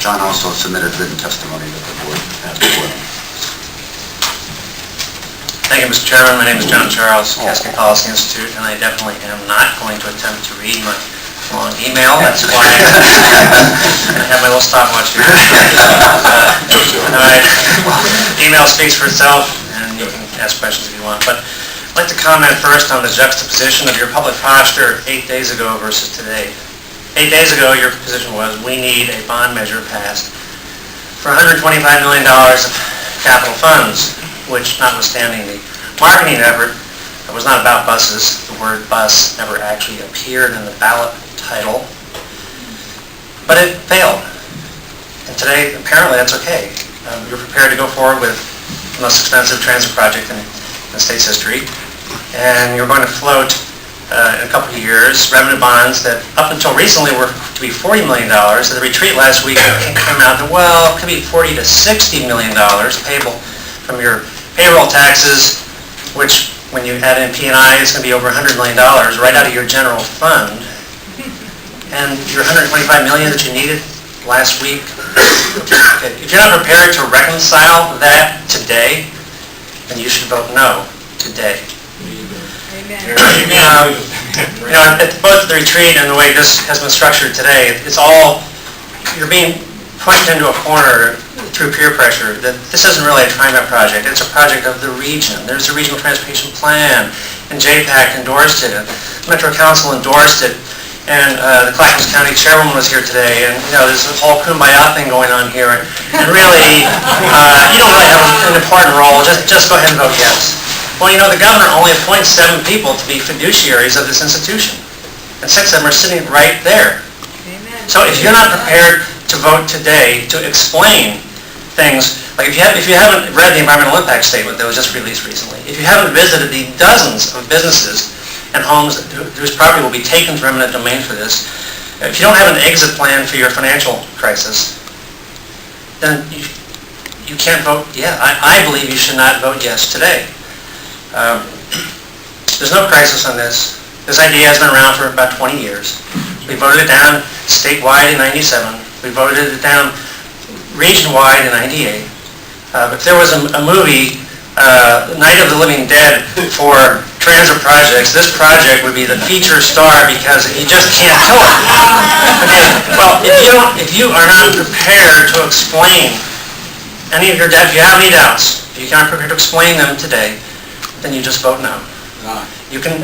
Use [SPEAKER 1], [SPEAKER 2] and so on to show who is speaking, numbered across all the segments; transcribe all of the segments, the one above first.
[SPEAKER 1] John also submitted written testimony that the board has before them.
[SPEAKER 2] Thank you, Mr. Chairman. My name is John Charles, Cascade Policy Institute, and I definitely am not going to attempt to read my long email. That's why I have my little stopwatch here. Email speaks for itself, and you can ask questions if you want. But I'd like to comment first on the juxtaposition of your public posture 8 days ago versus today. 8 days ago, your position was, we need a bond measure passed for $125 million of capital funds, which, notwithstanding the marketing effort, it was not about buses. The word bus never actually appeared in the ballot title, but it failed. And today, apparently, that's okay. You're prepared to go forward with the most expensive transit project in state's history, and you're going to float in a couple of years revenue bonds that up until recently were to be $40 million. At the retreat last week, it came out that, well, it could be $40 to $60 million payable from your payroll taxes, which when you add in P&I, it's going to be over $100 million right out of your general fund. And your $125 million that you needed last week, okay, if you're not prepared to reconcile that today, then you should vote no today.
[SPEAKER 3] Amen.
[SPEAKER 2] At both the retreat and the way this has been structured today, it's all, you're being pushed into a corner through peer pressure that this isn't really a TriMet project, it's a project of the region. There's a regional transportation plan, and JPAC endorsed it, and Metro Council endorsed it, and the Clackamas County Chairwoman was here today, and there's a whole kumbaya thing going on here, and really, you don't really have an important role, just go ahead and vote yes. Well, the governor only appoints 7 people to be fiduciaries of this institution, and 6 of them are sitting right there.
[SPEAKER 3] Amen.
[SPEAKER 2] So if you're not prepared to vote today to explain things, like if you haven't read the environmental impact statement that was just released recently, if you haven't visited the dozens of businesses and homes whose property will be taken from eminent domain for this, if you don't have an exit plan for your financial crisis, then you can't vote yes. I believe you should not vote yes today. There's no crisis on this. This idea has been around for about 20 years. We voted it down statewide in '97. We voted it down region-wide in '98. If there was a movie, Night of the Living Dead, for transit projects, this project would be the feature star because you just can't kill it. Well, if you are not prepared to explain any of your doubts, if you have any doubts, if you aren't prepared to explain them today, then you just vote no. You can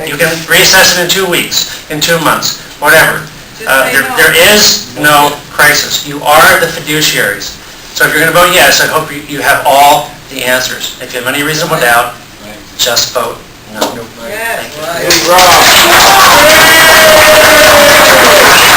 [SPEAKER 2] recess it in 2 weeks, in 2 months, whatever. There is no crisis. You are the fiduciaries. So if you're going to vote yes, I hope you have all the answers. If you have any reasonable doubt, just vote no.
[SPEAKER 3] Yes.
[SPEAKER 2] Thank you.